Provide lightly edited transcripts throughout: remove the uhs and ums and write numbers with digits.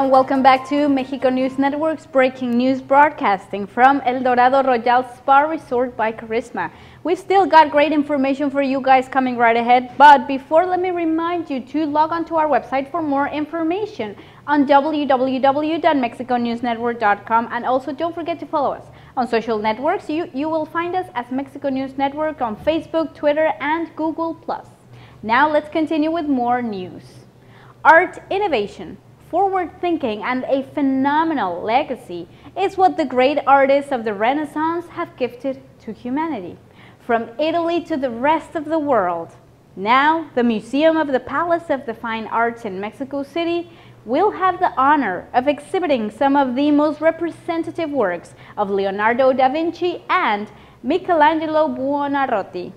Hello and welcome back to Mexico News Network's breaking news broadcasting from El Dorado Royal Spa Resort by Charisma. We've still got great information for you guys coming right ahead, but before, let me remind you to log on to our website for more information on www.mexiconewsnetwork.com, and also don't forget to follow us on social networks. You will find us as Mexico News Network on Facebook, Twitter, and Google+. Now let's continue with more news. Art innovation, forward thinking, and a phenomenal legacy is what the great artists of the Renaissance have gifted to humanity, from Italy to the rest of the world. Now, the Museum of the Palace of the Fine Arts in Mexico City will have the honor of exhibiting some of the most representative works of Leonardo da Vinci and Michelangelo Buonarroti.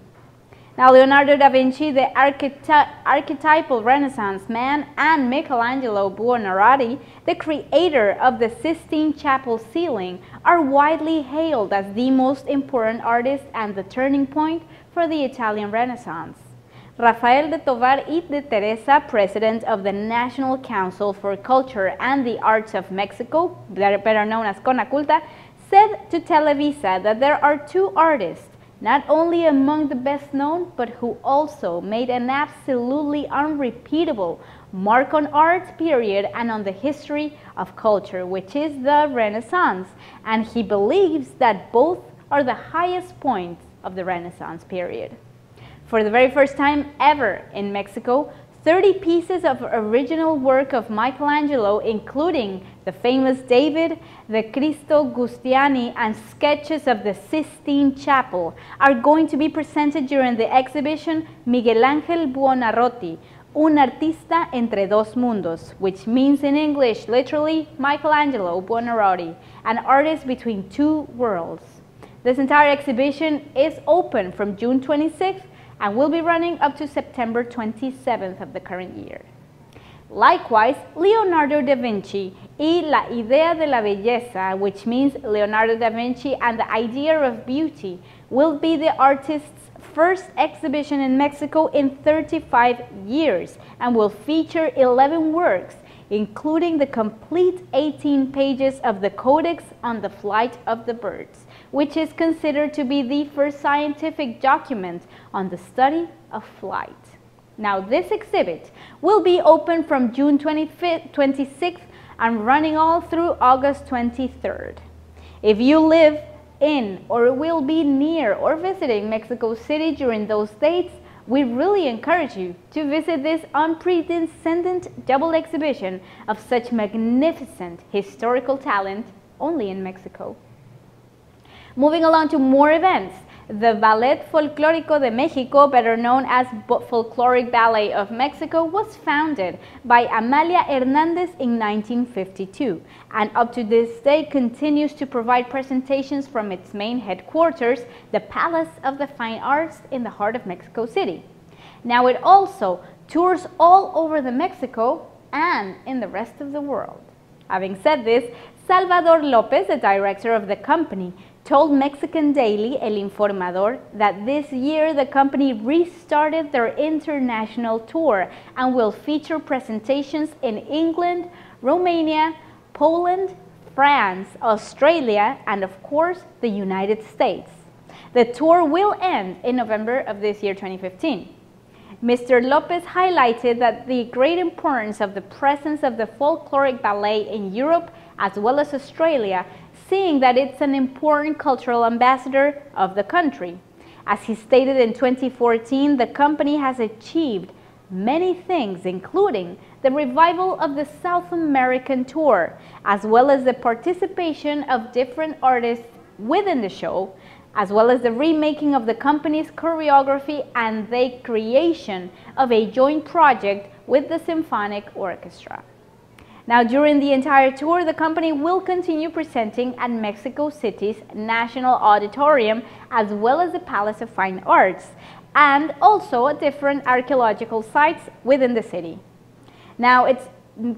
Now, Leonardo da Vinci, the archetypal Renaissance man, and Michelangelo Buonarroti, the creator of the Sistine Chapel ceiling, are widely hailed as the most important artists and the turning point for the Italian Renaissance. Rafael de Tovar y de Teresa, president of the National Council for Culture and the Arts of Mexico, better known as CONACULTA, said to Televisa that there are two artists not only among the best known, but who also made an absolutely unrepeatable mark on art, period, and on the history of culture, which is the Renaissance. And he believes that both are the highest points of the Renaissance period. For the very first time ever in Mexico, 30 pieces of original work of Michelangelo, including the famous David, the Cristo Giustini, and sketches of the Sistine Chapel, are going to be presented during the exhibition Miguel Ángel Buonarroti, un artista entre dos mundos, which means in English literally Michelangelo Buonarroti, an artist between two worlds. This entire exhibition is open from June 26th and will be running up to September 27th of the current year. Likewise, Leonardo da Vinci y la idea de la belleza, which means Leonardo da Vinci and the idea of beauty, will be the artist's first exhibition in Mexico in 35 years and will feature 11 works, including the complete 18 pages of the Codex on the Flight of the Birds, which is considered to be the first scientific document on the study of flight. Now, this exhibit will be open from June 26th and running all through August 23rd. If you live in or will be near or visiting Mexico City during those dates, we really encourage you to visit this unprecedented double exhibition of such magnificent historical talent only in Mexico. Moving along to more events, the Ballet Folclórico de Mexico, better known as Folkloric Ballet of Mexico, was founded by Amalia Hernandez in 1952 and up to this day continues to provide presentations from its main headquarters, the Palace of the Fine Arts in the heart of Mexico City. Now it also tours all over Mexico and in the rest of the world. Having said this, Salvador Lopez, the director of the company, told Mexican daily El Informador that this year the company restarted their international tour and will feature presentations in England, Romania, Poland, France, Australia, and of course the United States. The tour will end in November of this year 2015. Mr. Lopez highlighted that the great importance of the presence of the folkloric ballet in Europe as well as Australia, seeing that it's an important cultural ambassador of the country. As he stated in 2014, the company has achieved many things, including the revival of the South American tour, as well as the participation of different artists within the show, as well as the remaking of the company's choreography and the creation of a joint project with the symphonic orchestra. Now, during the entire tour, the company will continue presenting at Mexico City's National Auditorium, as well as the Palace of Fine Arts, and also at different archaeological sites within the city. Now,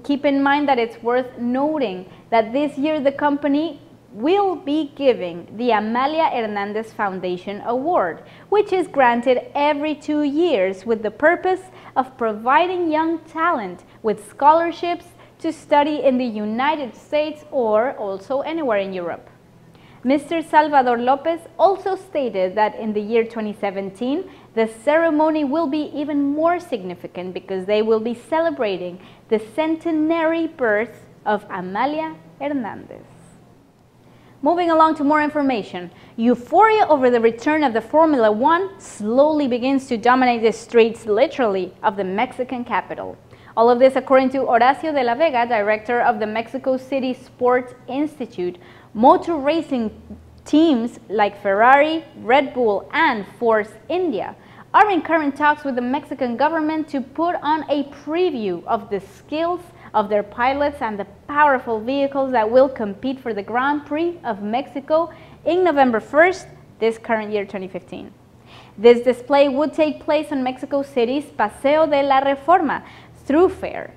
keep in mind that it's worth noting that this year the company will be giving the Amalia Hernandez Foundation Award, which is granted every 2 years with the purpose of providing young talent with scholarships to study in the United States or also anywhere in Europe. Mr. Salvador Lopez also stated that in the year 2017, the ceremony will be even more significant because they will be celebrating the centenary birth of Amalia Hernandez. Moving along to more information, euphoria over the return of the Formula One slowly begins to dominate the streets, literally, of the Mexican capital. All of this according to Horacio de la Vega, director of the Mexico City Sports Institute. Motor racing teams like Ferrari, Red Bull, and Force India are in current talks with the Mexican government to put on a preview of the skills of their pilots and the powerful vehicles that will compete for the Grand Prix of Mexico in November 1st, this current year 2015. This display would take place on Mexico City's Paseo de la Reforma thoroughfare.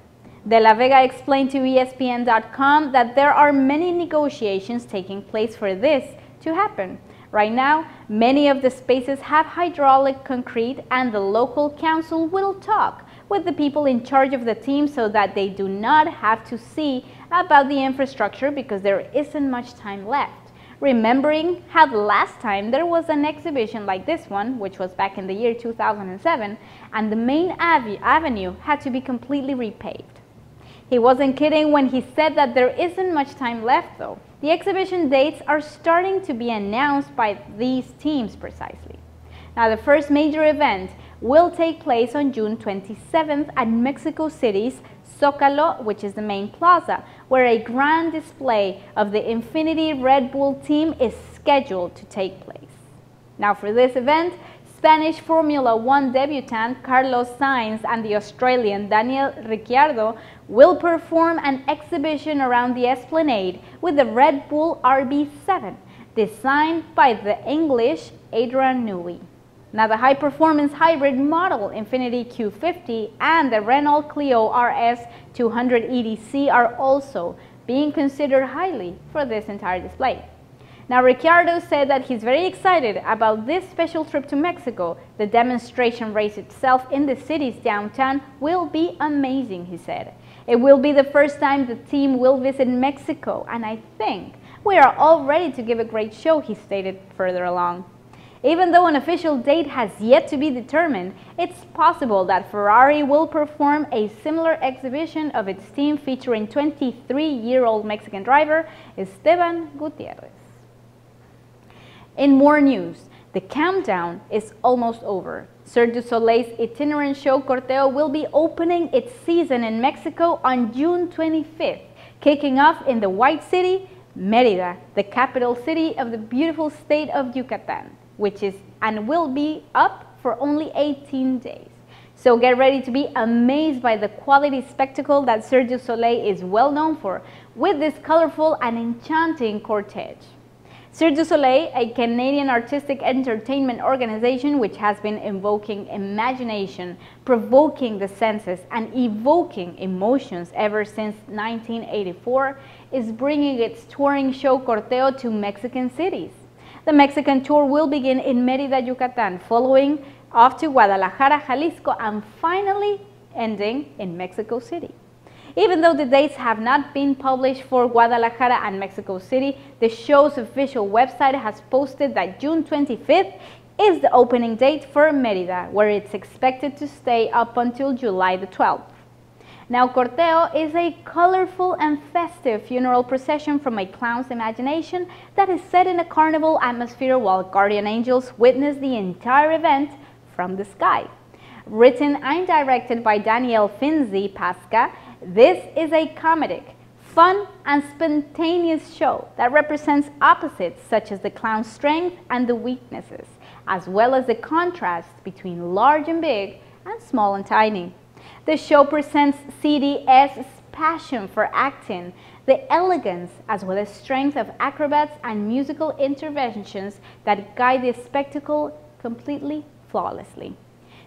De la Vega explained to ESPN.com that there are many negotiations taking place for this to happen. Right now, many of the spaces have hydraulic concrete, and the local council will talk with the people in charge of the team so that they do not have to see about the infrastructure because there isn't much time left. Remembering how the last time there was an exhibition like this one, which was back in the year 2007, and the main avenue had to be completely repaved. He wasn't kidding when he said that there isn't much time left though. The exhibition dates are starting to be announced by these teams precisely. Now, the first major event will take place on June 27th at Mexico City's Zócalo, which is the main plaza, where a grand display of the Infinity Red Bull team is scheduled to take place. Now, for this event, Spanish Formula One debutant Carlos Sainz and the Australian Daniel Ricciardo will perform an exhibition around the Esplanade with the Red Bull RB7, designed by the English Adrian Newey. Now, the high-performance hybrid model Infiniti Q50 and the Renault Clio RS 200 EDC are also being considered highly for this entire display. Now, Ricciardo said that he's very excited about this special trip to Mexico. The demonstration race itself in the city's downtown will be amazing, he said. It will be the first time the team will visit Mexico, and I think we are all ready to give a great show, he stated further along. Even though an official date has yet to be determined, it's possible that Ferrari will perform a similar exhibition of its team featuring 23-year-old Mexican driver Esteban Gutierrez. In more news, the countdown is almost over. Cirque du Soleil's itinerant show Corteo will be opening its season in Mexico on June 25th, kicking off in the White City, Mérida, the capital city of the beautiful state of Yucatan, which is and will be up for only 18 days. So get ready to be amazed by the quality spectacle that Cirque du Soleil is well known for, with this colorful and enchanting cortege. Cirque du Soleil, a Canadian artistic entertainment organization which has been invoking imagination, provoking the senses, and evoking emotions ever since 1984, is bringing its touring show Corteo to Mexican cities. The Mexican tour will begin in Mérida, Yucatan, following off to Guadalajara, Jalisco, and finally ending in Mexico City. Even though the dates have not been published for Guadalajara and Mexico City, the show's official website has posted that June 25th is the opening date for Mérida, where it's expected to stay up until July the 12th. Now, Corteo is a colorful and festive funeral procession from a clown's imagination that is set in a carnival atmosphere while guardian angels witness the entire event from the sky. Written and directed by Daniel Finzi Pasca, this is a comedic, fun, and spontaneous show that represents opposites such as the clown's strength and the weaknesses, as well as the contrast between large and big and small and tiny. The show presents CDS's passion for acting, the elegance as well as strength of acrobats and musical interventions that guide the spectacle completely flawlessly.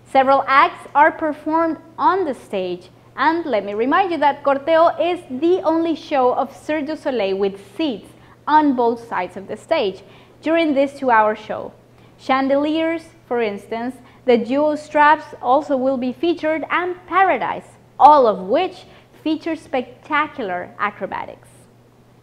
Several acts are performed on the stage, and let me remind you that Corteo is the only show of Cirque du Soleil with seats on both sides of the stage during this 2-hour show. Chandeliers, for instance, the duo straps also will be featured, and Paradise, all of which features spectacular acrobatics.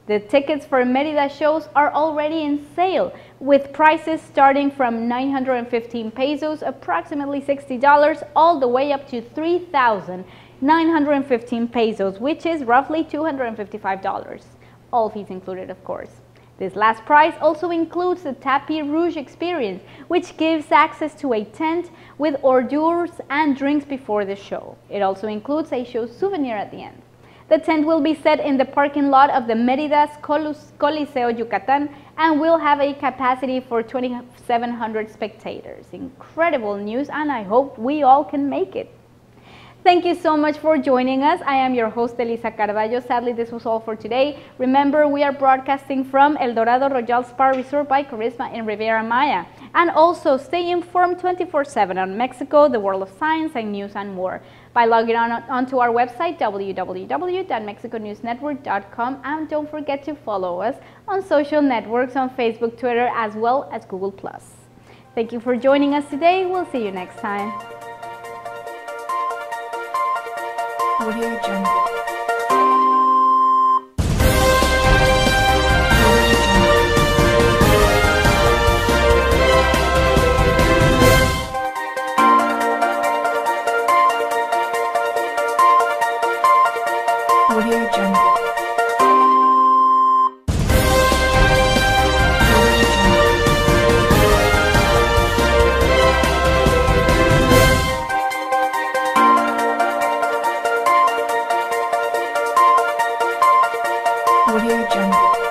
The tickets for Mérida shows are already in sale, with prices starting from 915 pesos, approximately $60, all the way up to 3,915 pesos, which is roughly $255. All fees included, of course. This last price also includes the Tapis Rouge experience, which gives access to a tent with hors d'oeuvres and drinks before the show. It also includes a show souvenir at the end. The tent will be set in the parking lot of the Mérida's Coliseo Yucatán and will have a capacity for 2,700 spectators. Incredible news, and I hope we all can make it. Thank you so much for joining us. I am your host, Elisa Carballo. Sadly, this was all for today. Remember, we are broadcasting from El Dorado Royal Spa Resort by Charisma in Riviera Maya. And also, stay informed 24/7 on Mexico, the world of science and news and more by logging onto our website, www.mexiconewsnetwork.com, and don't forget to follow us on social networks on Facebook, Twitter, as well as Google+. Thank you for joining us today. We'll see you next time. Audio Jungle. Audio Jungle. Audio Jungle.